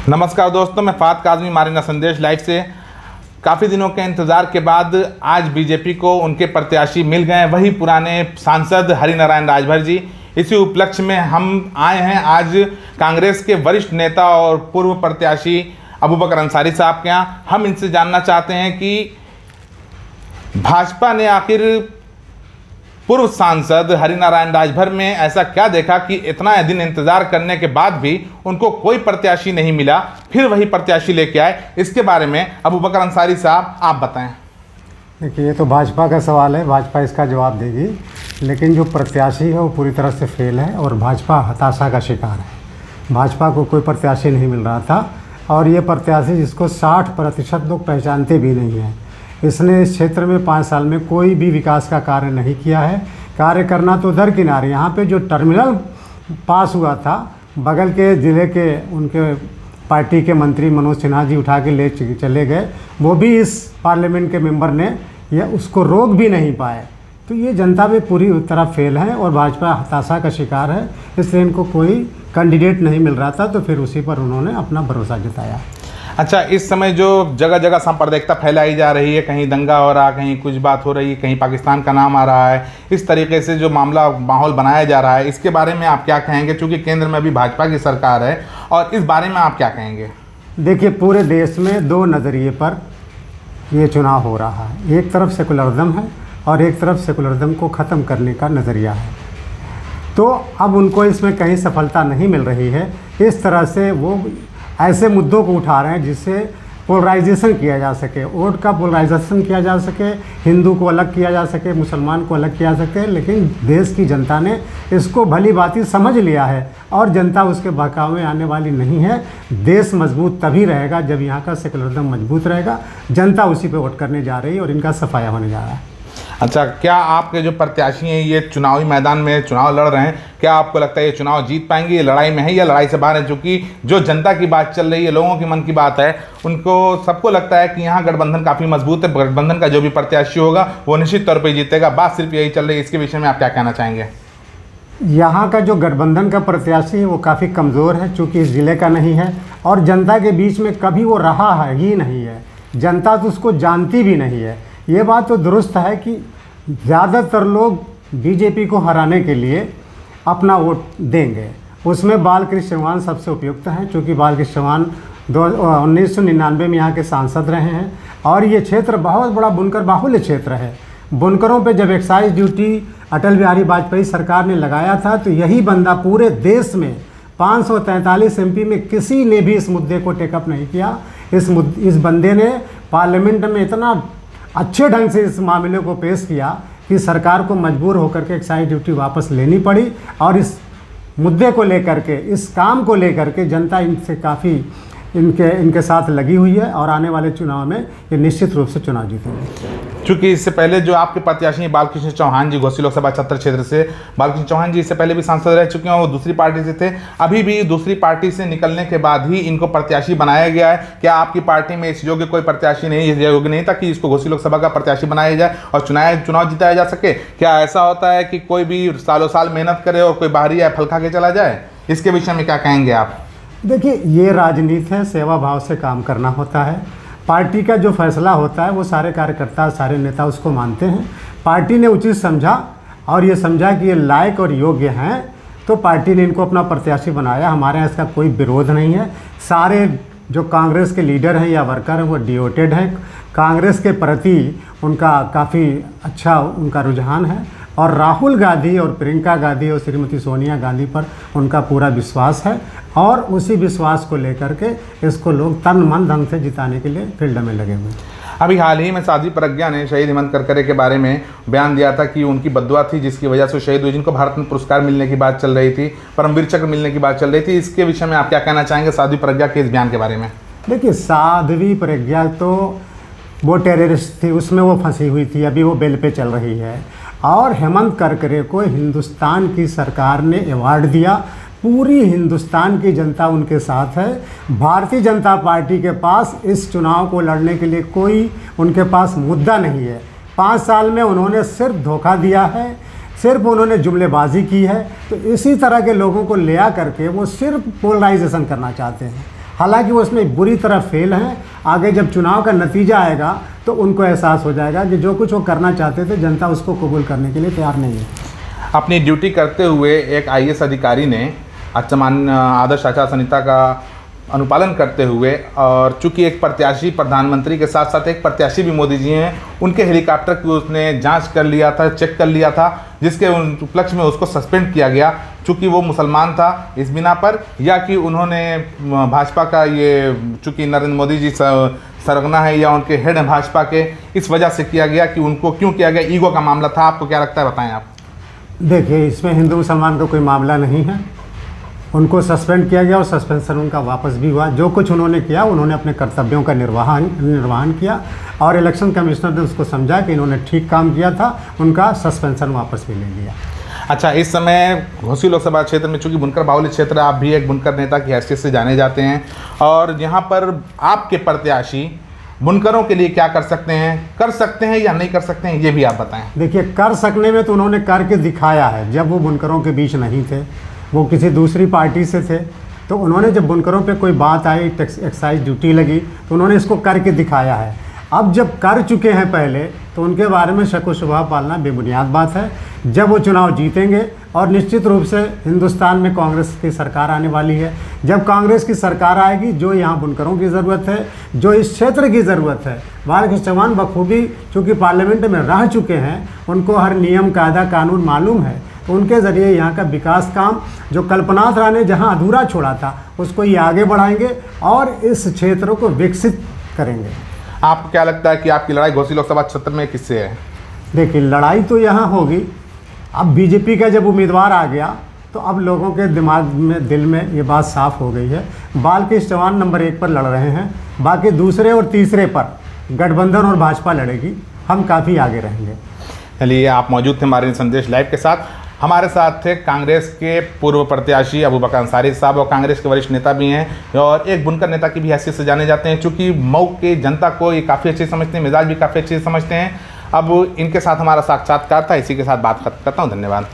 नमस्कार दोस्तों, मैं फात काज़मी मारिना संदेश लाइव से। काफ़ी दिनों के इंतज़ार के बाद आज बीजेपी को उनके प्रत्याशी मिल गए, वही पुराने सांसद हरिनारायण राजभर जी। इसी उपलक्ष्य में हम आए हैं आज कांग्रेस के वरिष्ठ नेता और पूर्व प्रत्याशी अबूबकर अंसारी साहब के यहाँ। हम इनसे जानना चाहते हैं कि भाजपा ने आखिर पूर्व सांसद हरिनारायण राजभर में ऐसा क्या देखा कि इतना दिन इंतजार करने के बाद भी उनको कोई प्रत्याशी नहीं मिला, फिर वही प्रत्याशी लेके आए। इसके बारे में अबूबकर अंसारी साहब आप बताएं। देखिए, ये तो भाजपा का सवाल है, भाजपा इसका जवाब देगी, लेकिन जो प्रत्याशी है वो पूरी तरह से फेल है और भाजपा हताशा का शिकार है। भाजपा को कोई प्रत्याशी नहीं मिल रहा था और ये प्रत्याशी जिसको 60% लोग पहचानते भी नहीं हैं। इसने इस क्षेत्र में 5 साल में कोई भी विकास का कार्य नहीं किया है। कार्य करना तो दरकिनारे, यहाँ पे जो टर्मिनल पास हुआ था बगल के ज़िले के उनके पार्टी के मंत्री मनोज सिन्हा जी उठा के ले चले गए, वो भी इस पार्लियामेंट के मेंबर ने या उसको रोक भी नहीं पाए। तो ये जनता में पूरी तरह फेल है और भाजपा हताशा का शिकार है, इसलिए इनको कोई कैंडिडेट नहीं मिल रहा था, तो फिर उसी पर उन्होंने अपना भरोसा जताया। अच्छा, इस समय जो जगह जगह सांप्रदायिकता फैलाई जा रही है, कहीं दंगा हो रहा, कहीं कुछ बात हो रही है, कहीं पाकिस्तान का नाम आ रहा है, इस तरीके से जो माहौल बनाया जा रहा है, इसके बारे में आप क्या कहेंगे? क्योंकि केंद्र में भी भाजपा की सरकार है, और इस बारे में आप क्या कहेंगे? देखिए, पूरे देश में 2 नज़रिए पर ये चुनाव हो रहा है। एक तरफ सेकुलरिज्म है और एक तरफ सेकुलरिज्म को ख़त्म करने का नज़रिया है। तो अब उनको इसमें कहीं सफलता नहीं मिल रही है। इस तरह से वो ऐसे मुद्दों को उठा रहे हैं जिससे पोलराइजेशन किया जा सके, वोट का पोलराइजेशन किया जा सके, हिंदू को अलग किया जा सके, मुसलमान को अलग किया जा सके। लेकिन देश की जनता ने इसको भली भांति समझ लिया है और जनता उसके बहकावे में आने वाली नहीं है। देश मजबूत तभी रहेगा जब यहाँ का सेकुलरिज्म मजबूत रहेगा। जनता उसी पे वोट करने जा रही है और इनका सफाया होने जा रहा है। अच्छा, क्या आपके जो प्रत्याशी हैं ये चुनावी मैदान में चुनाव लड़ रहे हैं, क्या आपको लगता है ये चुनाव जीत पाएंगे? ये लड़ाई में है या लड़ाई से बाहर है? क्योंकि जो जनता की बात चल रही है, लोगों के मन की बात है, उनको सबको लगता है कि यहाँ गठबंधन काफ़ी मजबूत है, गठबंधन का जो भी प्रत्याशी होगा वो निश्चित तौर पर जीतेगा। बात सिर्फ यही चल रही है, इसके विषय में आप क्या कहना चाहेंगे? यहाँ का जो गठबंधन का प्रत्याशी है वो काफ़ी कमज़ोर है, चूँकि इस ज़िले का नहीं है और जनता के बीच में कभी वो रहा है ही नहीं है। जनता तो उसको जानती भी नहीं है। ये बात तो दुरुस्त है कि ज़्यादातर लोग बीजेपी को हराने के लिए अपना वोट देंगे। उसमें बालकृष्ण चौहान सबसे उपयुक्त हैं, क्योंकि बालकृष्ण चौहान 1999 में यहाँ के सांसद रहे हैं और ये क्षेत्र बहुत बड़ा बुनकर बाहुल्य क्षेत्र है। बुनकरों पे जब एक्साइज ड्यूटी अटल बिहारी वाजपेयी सरकार ने लगाया था, तो यही बंदा पूरे देश में 543 MP में किसी ने भी इस मुद्दे को टेकअप नहीं किया। इस बंदे ने पार्लियामेंट में इतना अच्छे ढंग से इस मामले को पेश किया कि सरकार को मजबूर होकर के एक्साइज ड्यूटी वापस लेनी पड़ी और इस मुद्दे को लेकर के, इस काम को लेकर के जनता इनसे काफ़ी इनके साथ लगी हुई है और आने वाले चुनाव में ये निश्चित रूप से चुनाव जीतेंगे। क्योंकि इससे पहले जो आपके प्रत्याशी हैं बालकृष्ण चौहान जी, घोसी लोकसभा क्षेत्र से बालकृष्ण चौहान जी इससे पहले भी सांसद रह चुके हैं, वो दूसरी पार्टी से थे। अभी भी दूसरी पार्टी से निकलने के बाद ही इनको प्रत्याशी बनाया गया है। क्या आपकी पार्टी में इस योग्य कोई प्रत्याशी नहीं, इस योग्य नहीं था कि इसको घोसी लोकसभा का प्रत्याशी बनाया जाए और चुनाव जिताया जा सके? क्या ऐसा होता है कि कोई भी सालों साल मेहनत करे और कोई बाहरी या फल खा के चला जाए? इसके विषय में क्या कहेंगे आप? देखिए, ये राजनीति है, सेवा भाव से काम करना होता है। पार्टी का जो फैसला होता है वो सारे कार्यकर्ता, सारे नेता उसको मानते हैं। पार्टी ने उचित समझा और ये समझा कि ये लायक और योग्य हैं, तो पार्टी ने इनको अपना प्रत्याशी बनाया। हमारे यहाँ इसका कोई विरोध नहीं है। सारे जो कांग्रेस के लीडर हैं या वर्कर हैं वो डिवोटेड हैं, कांग्रेस के प्रति उनका काफ़ी अच्छा उनका रुझान है और राहुल गांधी और प्रियंका गांधी और श्रीमती सोनिया गांधी पर उनका पूरा विश्वास है और उसी विश्वास को लेकर के इसको लोग तन मन धन से जिताने के लिए फील्ड में लगे हुए। अभी हाल ही में साध्वी प्रज्ञा ने शहीद हेमंत करकरे के बारे में बयान दिया था कि उनकी बद्दुआ थी जिसकी वजह से शहीद हुए, जिनको भारत रत्न पुरस्कार मिलने की बात चल रही थी, परमवीर चक्र मिलने की बात चल रही थी। इसके विषय में आप क्या कहना चाहेंगे साध्वी प्रज्ञा के इस बयान के बारे में? देखिए, साध्वी प्रज्ञा तो वो टेररिस्ट थी, उसमें वो फंसी हुई थी, अभी वो बेल पे चल रही है। और हेमंत करकरे को हिंदुस्तान की सरकार ने अवार्ड दिया। पूरी हिंदुस्तान की जनता उनके साथ है। भारतीय जनता पार्टी के पास इस चुनाव को लड़ने के लिए कोई उनके पास मुद्दा नहीं है। 5 साल में उन्होंने सिर्फ धोखा दिया है, सिर्फ उन्होंने जुमलेबाजी की है। तो इसी तरह के लोगों को ले आ करके वो सिर्फ पोलराइजेशन करना चाहते हैं। हालांकि वो उसमें बुरी तरह फेल हैं। आगे जब चुनाव का नतीजा आएगा तो उनको एहसास हो जाएगा कि जो कुछ वो करना चाहते थे जनता उसको कबूल करने के लिए तैयार नहीं है। अपनी ड्यूटी करते हुए एक आईएएस अधिकारी ने आदर्श आचार संहिता का अनुपालन करते हुए, और चूंकि एक प्रत्याशी प्रधानमंत्री के साथ साथ एक प्रत्याशी भी मोदी जी हैं, उनके हेलीकॉप्टर की उसने जांच कर लिया था, चेक कर लिया था, जिसके उपलक्ष्य में उसको सस्पेंड किया गया चूंकि वो मुसलमान था इस बिना पर, या कि उन्होंने भाजपा का ये चूंकि नरेंद्र मोदी जी सरगना है या उनके हेड हैं भाजपा के, इस वजह से किया गया कि उनको क्यों किया गया? ईगो का मामला था। आपको क्या लगता है, बताएं आप। देखिए, इसमें हिंदू मुसलमान का कोई मामला नहीं है। उनको सस्पेंड किया गया और सस्पेंशन उनका वापस भी हुआ। जो कुछ उन्होंने किया, उन्होंने अपने कर्तव्यों का निर्वहन किया और इलेक्शन कमिश्नर ने उसको समझा कि इन्होंने ठीक काम किया था, उनका सस्पेंशन वापस भी ले लिया। अच्छा, इस समय घोसी लोकसभा क्षेत्र में चूंकि बुनकर बाहुल्य क्षेत्र, आप भी एक बुनकर नेता की हैसियत से जाने जाते हैं, और यहाँ पर आपके प्रत्याशी बुनकरों के लिए क्या कर सकते हैं या नहीं कर सकते हैं, ये भी आप बताएं। देखिए, कर सकने में तो उन्होंने करके दिखाया है। जब वो बुनकरों के बीच नहीं थे, वो किसी दूसरी पार्टी से थे, तो उन्होंने जब बुनकरों पे कोई बात आई, टैक्स एक्साइज ड्यूटी लगी, तो उन्होंने इसको करके दिखाया है। अब जब कर चुके हैं पहले, तो उनके बारे में शक व शुबा पालना बेबुनियाद बात है। जब वो चुनाव जीतेंगे, और निश्चित रूप से हिंदुस्तान में कांग्रेस की सरकार आने वाली है, जब कांग्रेस की सरकार आएगी, जो यहाँ बुनकरों की ज़रूरत है, जो इस क्षेत्र की ज़रूरत है, बालकृष्ण चौहान बखूबी चूँकि पार्लियामेंट में रह चुके हैं, उनको हर नियम कायदा कानून मालूम है, तो उनके ज़रिए यहाँ का विकास काम जो कल्पनाथ राय ने जहाँ अधूरा छोड़ा था, उसको ये आगे बढ़ाएंगे और इस क्षेत्र को विकसित करेंगे। आपको क्या लगता है कि आपकी लड़ाई घोसी लोकसभा क्षेत्र में किससे है? देखिए, लड़ाई तो यहाँ होगी। अब बीजेपी का जब उम्मीदवार आ गया, तो अब लोगों के दिमाग में, दिल में ये बात साफ हो गई है। बालकृष्ण चौहान नंबर 1 पर लड़ रहे हैं, बाकी दूसरे और तीसरे पर गठबंधन और भाजपा लड़ेगी। हम काफ़ी आगे रहेंगे। चलिए, आप मौजूद थे हमारे संदेश लाइव के साथ। हमारे साथ थे कांग्रेस के पूर्व प्रत्याशी अबू बकर अंसारी साहब, और कांग्रेस के वरिष्ठ नेता भी हैं, और एक बुनकर नेता की भी हैसियत से जाने जाते हैं। चूँकि मऊ के जनता को ये काफ़ी अच्छे समझते हैं, मिजाज भी काफ़ी अच्छे समझते हैं। अब इनके साथ हमारा साक्षात्कार था, इसी के साथ बात खत्म करता हूँ। धन्यवाद।